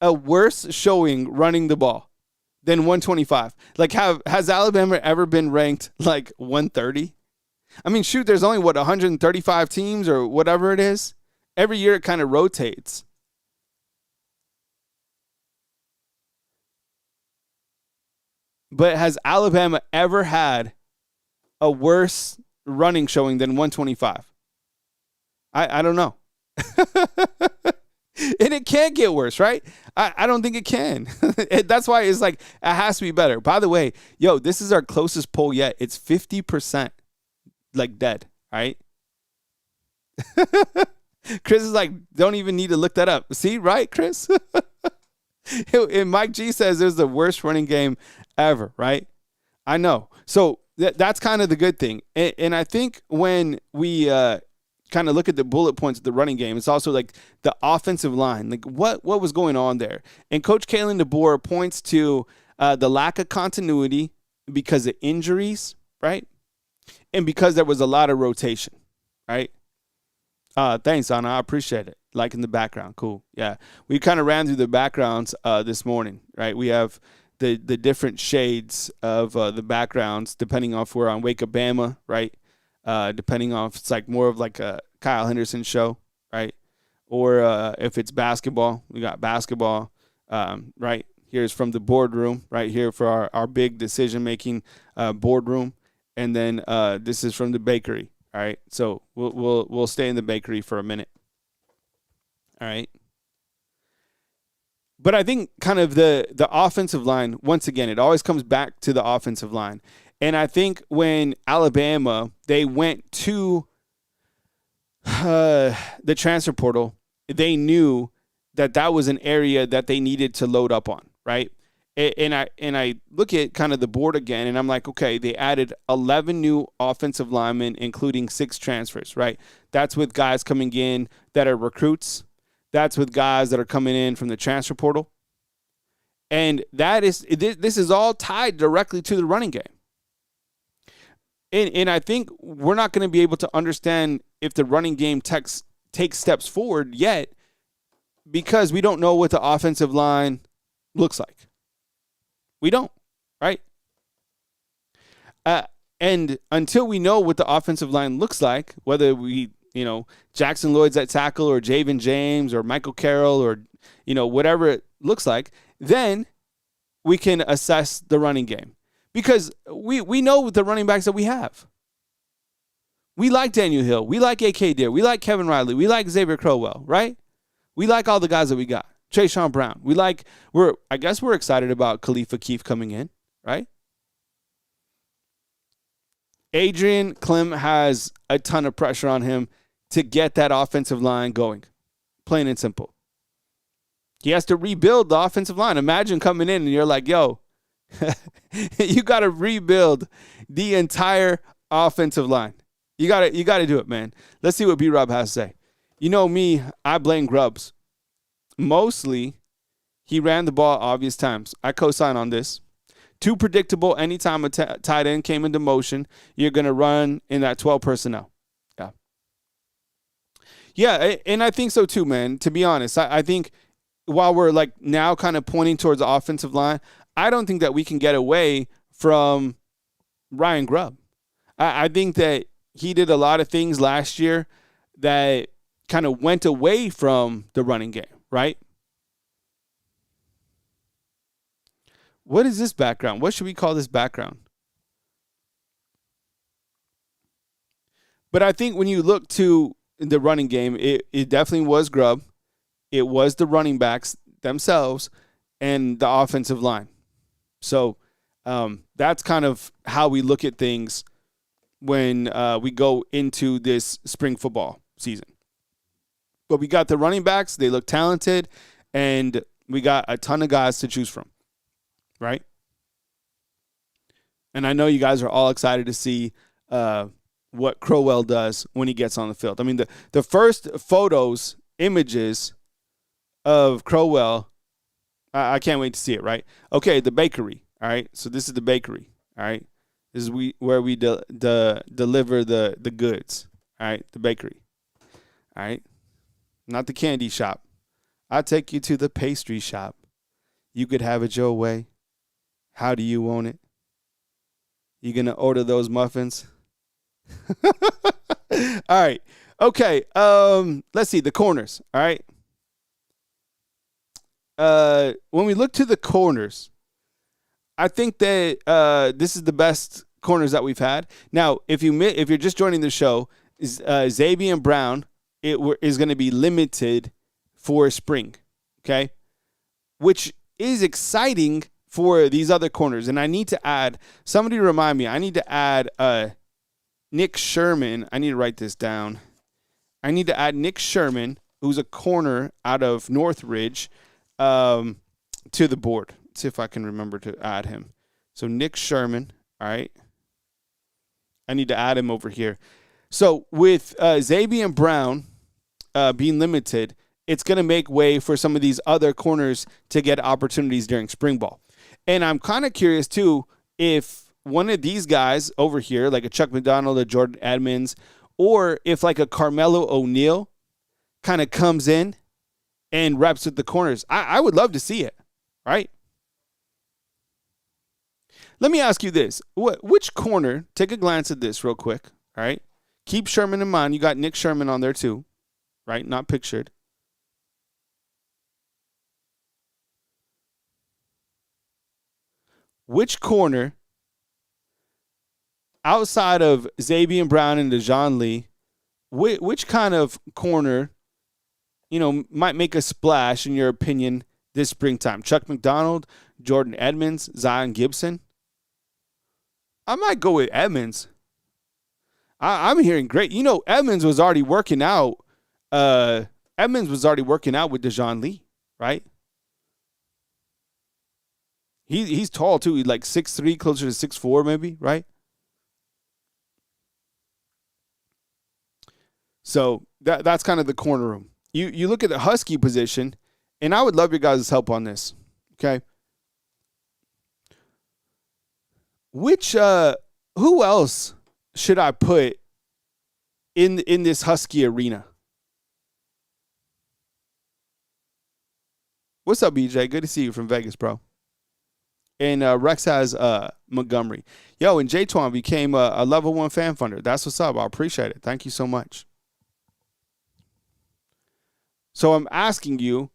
a worse showing running the ball than 125? Has Alabama ever been ranked 130? I mean, shoot, there's only 135 teams or whatever it is. Every year it kind of rotates. But has Alabama ever had a worse running showing than 125? I don't know. And it can't get worse, right? I don't think it can. That's why it's it has to be better. By the way, yo, this is our closest poll yet. It's 50% dead, all right? Chris is don't even need to look that up. See, right, Chris? And Mike G says there's the worst running game ever, right? I know. So that's kind of the good thing. And I think when we kind of look at the bullet points of the running game, it's also the offensive line. What was going on there? And Coach Kalen DeBoer points to the lack of continuity because of injuries, right? And because there was a lot of rotation, right? Thanks, Anna. I appreciate it. Like in the background. Cool. Yeah. We kind of ran through the backgrounds this morning, right? We have the different shades of the backgrounds depending on if we're on Wake Up Bama, right? Depending on if it's like more of like a Kyle Henderson show, right? Or if it's basketball, we got basketball, right? Here's from the boardroom, right here for our big decision-making boardroom. And then this is from the bakery. All right, so we'll stay in the bakery for a minute. All right, but I think kind of the offensive line, once again, it always comes back to the offensive line. And I think when Alabama, they went to the transfer portal, they knew that was an area that they needed to load up on, right? And I look at kind of the board again, and I'm like, okay, they added 11 new offensive linemen, including 6 transfers, right? That's with guys coming in that are recruits. That's with guys that are coming in from the transfer portal. And this is all tied directly to the running game. And I think we're not going to be able to understand if the running game takes steps forward yet because we don't know what the offensive line looks like. We don't, right? And until we know what the offensive line looks like, whether we, Jackson Lloyd's at tackle or Javen James or Michael Carroll or, whatever it looks like, then we can assess the running game. Because we know the running backs that we have. We like Daniel Hill. We like A.K. Deere. We like Kevin Riley. We like Xavier Crowell, right? We like all the guys that we got. Trayshawn Brown. I guess we're excited about Khalifa Keith coming in, right? Adrian Clem has a ton of pressure on him to get that offensive line going. Plain and simple. He has to rebuild the offensive line. Imagine coming in and you're like, yo, you got to rebuild the entire offensive line. You got to do it, man. Let's see what B-Rob has to say. You know me, I blame Grubbs. Mostly, he ran the ball obvious times. I co-sign on this. Too predictable. Anytime a tight end came into motion, you're going to run in that 12 personnel. Yeah. Yeah, and I think so too, man. To be honest, I think while we're like now kind of pointing towards the offensive line, I don't think that we can get away from Ryan Grubb. I think that he did a lot of things last year that kind of went away from the running game. Right? What is this background? What should we call this background? But I think when you look to the running game, it definitely was Grubb. It was the running backs themselves and the offensive line. So that's kind of how we look at things when we go into this spring football season. But we got the running backs. They look talented. And we got a ton of guys to choose from. Right? And I know you guys are all excited to see what Crowell does when he gets on the field. I mean, the first images of Crowell, I can't wait to see it, right? Okay, the bakery. All right? So this is the bakery. All right? This is where we deliver the goods. All right? The bakery. All right? Not the candy shop. I'll take you to the pastry shop. You could have it your way. How do you want it? You going to order those muffins? All right. Okay. Let's see. The corners. All right. When we look to the corners, I think that this is the best corners that we've had. Now, if you're just joining the show, Xavier Brown is going to be limited for spring, okay? Which is exciting for these other corners. And I need to add, somebody remind me, I need to add Nick Sherman. I need to write this down. I need to add Nick Sherman, who's a corner out of Northridge, to the board. Let's see if I can remember to add him. So Nick Sherman, all right? I need to add him over here. So with Xavier Brown being limited, it's going to make way for some of these other corners to get opportunities during spring ball. And I'm kind of curious, too, if one of these guys over here, like a Chuck McDonald, a Jordan Edmonds, or if like a Carmelo O'Neal kind of comes in and reps at the corners, I would love to see it, right? Let me ask you this. Which corner, take a glance at this real quick, all right? Keep Sherman in mind. You got Nick Sherman on there too, right? Not pictured. Which corner outside of Xavier Brown and Dejoun Lee, which kind of corner, might make a splash in your opinion this springtime? Chuck McDonald, Jordan Edmonds, Zion Gibson? I might go with Edmonds. I'm hearing great. Edmonds was already working out. Edmonds was already working out with Dejoun Lee, right? He's tall too. He's like 6'3", closer to 6'4", maybe, right? So that's kind of the corner room. You look at the Husky position, and I would love your guys' help on this. Okay. Who else should I put in this Husky arena? What's up, BJ? Good to see you from Vegas, bro. And Rex has Montgomery. Yo, and J-Twan became a level 1 fan funder. That's what's up. I appreciate it. Thank you so much. So I'm asking you,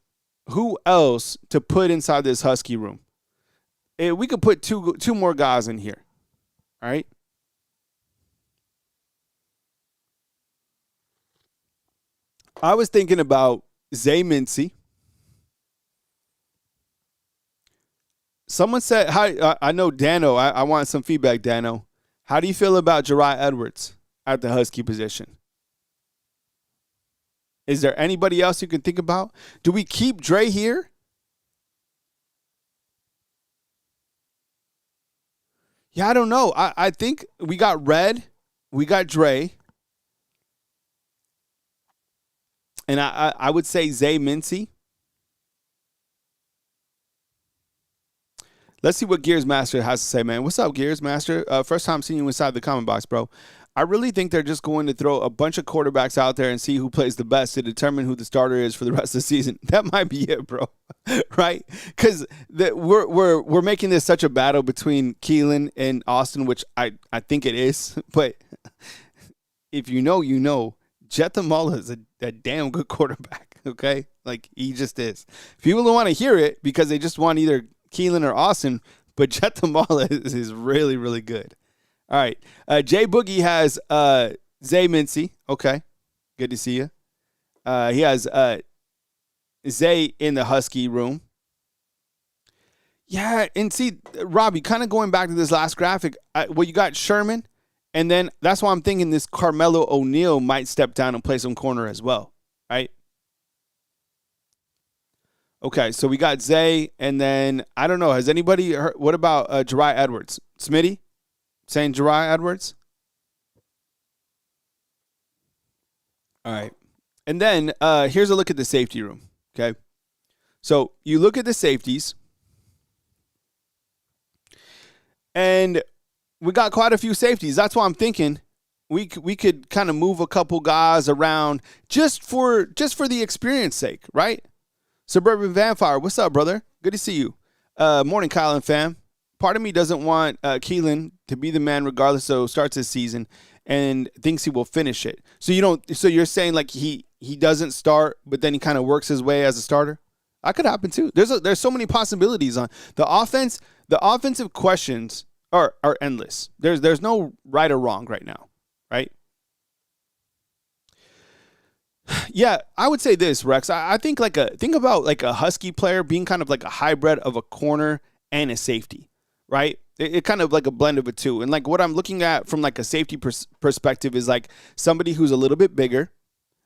who else to put inside this Husky room? We could put two more guys in here. All right? I was thinking about Zay Mincy. Someone said, hi, I know Dano. I want some feedback, Dano. How do you feel about Jeriah Edwards at the Husky position? Is there anybody else you can think about? Do we keep Dre here? Yeah, I don't know. I think we got Red. We got Dre. And I would say Zay Mincy. Let's see what Gears Master has to say, man. What's up, Gears Master? First time seeing you inside the comment box, bro. I really think they're just going to throw a bunch of quarterbacks out there and see who plays the best to determine who the starter is for the rest of the season. That might be it, bro. Right? Because we're making this such a battle between Keelan and Austin, which I think it is. But if you know, Jet Tamala is a damn good quarterback, okay? Like, he just is. People don't want to hear it because they just want either Keelan or Austin, but Jet Tamala is really, really good. All right. Jay Boogie has Zay Mincy. Okay. Good to see you. He has Zay in the Husky room. Yeah, and see, Robbie, kind of going back to this last graphic, you got Sherman, and then that's why I'm thinking this Carmelo O'Neal might step down and play some corner as well, right? Okay, so we got Zay, and then, I don't know, has anybody heard, what about Jeriah Edwards? Smitty? Saying Jeriah Edwards? All right. And then here's a look at the safety room, okay? So you look at the safeties, and we got quite a few safeties. That's why I'm thinking we could kind of move a couple guys around just for the experience sake, right? Suburban Vampire, what's up, brother? Good to see you. Morning, Kyle and fam. Part of me doesn't want Keelan to be the man regardless, so starts his season and thinks he will finish it. So you're saying like he doesn't start, but then he kind of works his way as a starter? That could happen too. There's so many possibilities on the offense. The offensive questions are endless. There's no right or wrong right now, right? Yeah, I would say this, Rex. I think think about a Husky player being kind of like a hybrid of a corner and a safety. Right? It kind of like a blend of the two. And like what I'm looking at from like a safety perspective is like somebody who's a little bit bigger,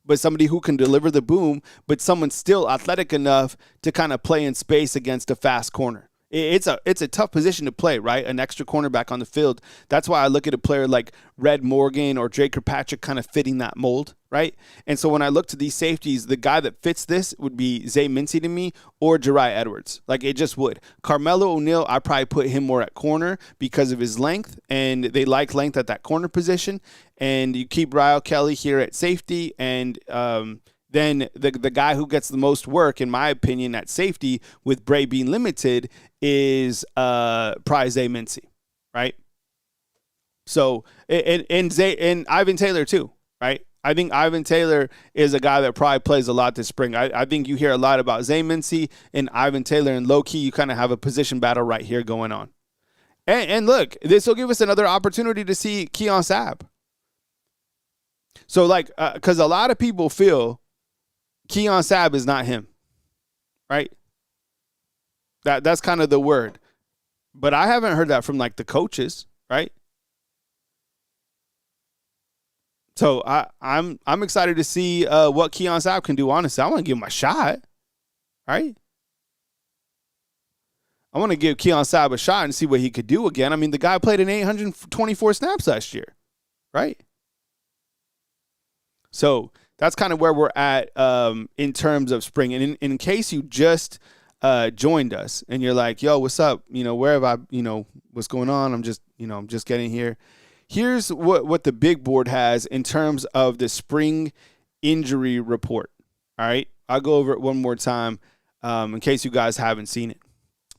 but somebody who can deliver the boom, but someone still athletic enough to kind of play in space against a fast corner. It's a tough position to play, right? An extra cornerback on the field. That's why I look at a player like Red Morgan or Drake Kirkpatrick kind of fitting that mold, right? And so when I look to these safeties, the guy that fits this would be Zay Mincy to me or Jariah Edwards. Like, it just would. Carmelo O'Neal, I probably put him more at corner because of his length, and they like length at that corner position. And you keep Ryle Kelly here at safety, and then the guy who gets the most work, in my opinion, at safety with Bray being limited is probably Zay Mincy, right? So and Ivan Taylor too, right? I think Ivan Taylor is a guy that probably plays a lot this spring. I think you hear a lot about Zay Mincy and Ivan Taylor, and low-key you kind of have a position battle right here going on. And look, this will give us another opportunity to see Keon Sabb. So, like, because a lot of people feel Keon Sabb is not him, right? That's kind of the word. But I haven't heard that from, like, the coaches, right? So I'm excited to see what Keon Sabb can do, honestly. I want to give him a shot, right? I want to give Keon Sabb a shot and see what he could do again. I mean, the guy played in 824 snaps last year, right? So that's kind of where we're at in terms of spring. And in case you just joined us and you're like, yo, what's up? Where have I, what's going on? I'm just getting here. Here's what the big board has in terms of the spring injury report. All right. I'll go over it one more time in case you guys haven't seen it.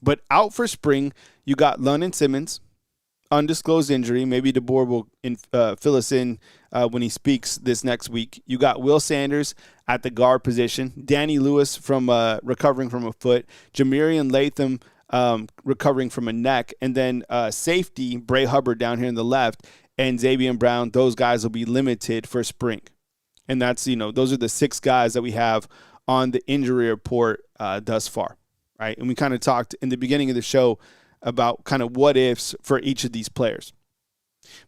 But out for spring, you got London Simmons, undisclosed injury. Maybe DeBoer will fill us in when he speaks this next week. You got Will Sanders at the guard position, Danny Lewis from recovering from a foot, Jamarian Latham recovering from a neck, and then safety Bray Hubbard down here in the left, and Xavier Brown. Those guys will be limited for spring. And that's, those are the 6 guys that we have on the injury report thus far, right? And we kind of talked in the beginning of the show about kind of what ifs for each of these players.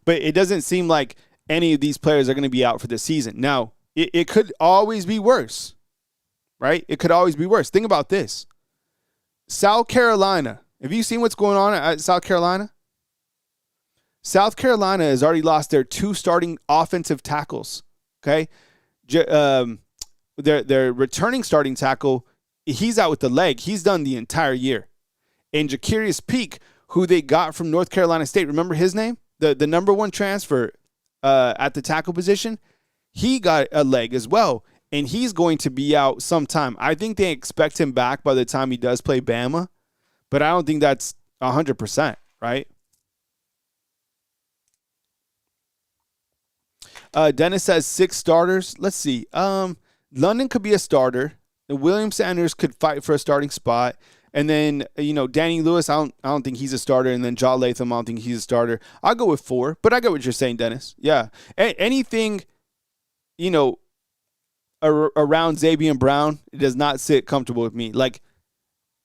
But it doesn't seem like any of these players are going to be out for the season. Now, it could always be worse, right? It could always be worse. Think about this. South Carolina. Have you seen what's going on at South Carolina? South Carolina has already lost their 2 starting offensive tackles, okay? Their returning starting tackle, he's out with the leg. He's done the entire year. And Ja'Karius Peak, who they got from North Carolina State, remember his name? The number 1 transfer at the tackle position, he got a leg as well, and he's going to be out sometime. I think they expect him back by the time he does play Bama, but I don't think that's 100%, right? Dennis says 6 starters. Let's see. London could be a starter. William Sanders could fight for a starting spot. And then, Danny Lewis, I don't think he's a starter. And then Jaw Latham, I don't think he's a starter. I'll go with 4, but I get what you're saying, Dennis. Yeah. Anything, around Xavier Brown, it does not sit comfortable with me. Like,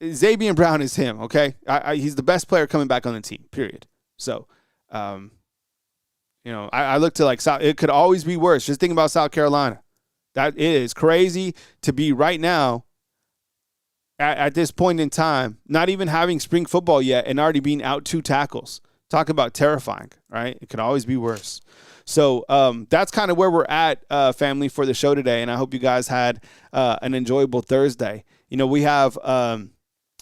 Xavier Brown is him, okay? He's the best player coming back on the team, period. So, I look to, like, it could always be worse. Just think about South Carolina. That is crazy to be right now at this point in time, not even having spring football yet and already being out 2 tackles. Talk about terrifying, right? It could always be worse. So that's kind of where we're at, family, for the show today, and I hope you guys had an enjoyable Thursday. We have,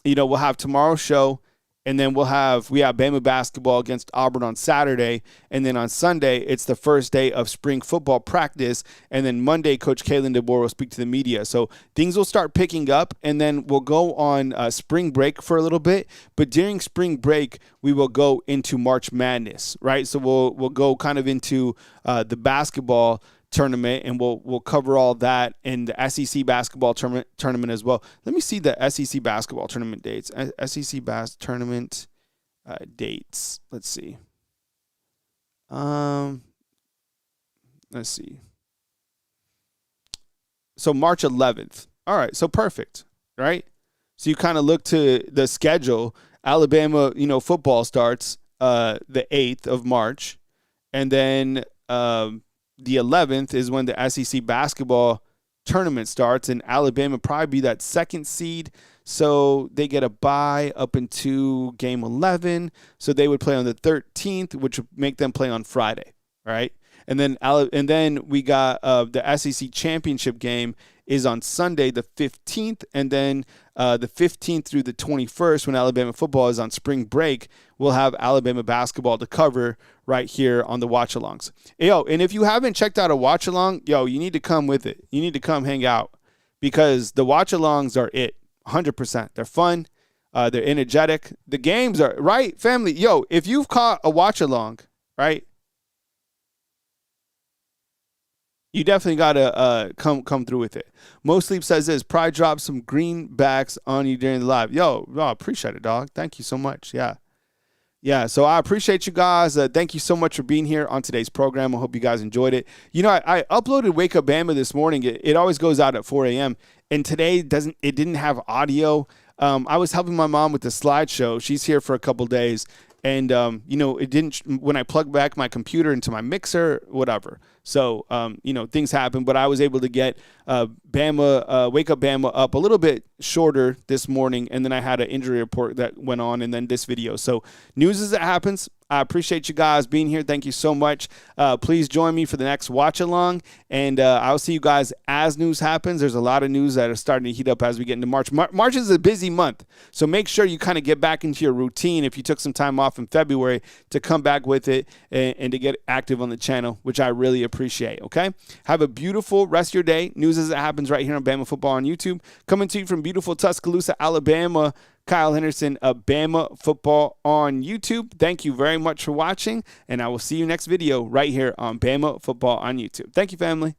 we'll have tomorrow's show, and then we have Bama basketball against Auburn on Saturday, and then on Sunday it's the first day of spring football practice, and then Monday Coach Kalen DeBoer will speak to the media. So things will start picking up, and then we'll go on spring break for a little bit. But during spring break, we will go into March Madness, right? So we'll go kind of into the basketball tournament, and we'll cover all that in the SEC basketball tournament as well. Let me see the SEC basketball tournament dates. SEC Bass tournament dates. Let's see. Let's see. So March 11th. All right, so perfect, right? So you kind of look to the schedule. Alabama, football starts the 8th of March, and then the 11th is when the SEC basketball tournament starts, and Alabama probably be that second seed. So they get a bye up into game 11. So they would play on the 13th, which would make them play on Friday. All right. And then we got the SEC championship game is on Sunday the 15th, and then the 15th through the 21st, when Alabama football is on spring break, we'll have Alabama basketball to cover right here on the watch-alongs. Yo, and if you haven't checked out a watch-along, yo, you need to come with it. You need to come hang out because the watch-alongs are it, 100%. They're fun. They're energetic. The games are, right, family? Yo, if you've caught a watch-along, right, you definitely got to come through with it. Mo Sleep says this, Pride dropped some greenbacks on you during the live. Yo, appreciate it, dog. Thank you so much. Yeah. Yeah, so I appreciate you guys. Thank you so much for being here on today's program. I hope you guys enjoyed it. You know, I uploaded Wake Up Bama this morning. It always goes out at 4 a.m., and today it didn't have audio. I was helping my mom with the slideshow. She's here for a couple days. And, you know, it didn't, when I plugged back my computer into my mixer, whatever. So, you know, things happen, but I was able to get Wake Up Bama up a little bit shorter this morning. And then I had an injury report that went on, and then this video. So news as it happens. I appreciate you guys being here. Thank you so much. Please join me for the next watch along, and I'll see you guys as news happens. There's a lot of news that are starting to heat up as we get into March. March is a busy month, so make sure you kind of get back into your routine if you took some time off in February to come back with it and to get active on the channel, which I really appreciate, okay? Have a beautiful rest of your day. News as it happens right here on Bama Football on YouTube. Coming to you from beautiful Tuscaloosa, Alabama, Kyle Henderson of Bama Football on YouTube. Thank you very much for watching, and I will see you next video right here on Bama Football on YouTube. Thank you, family.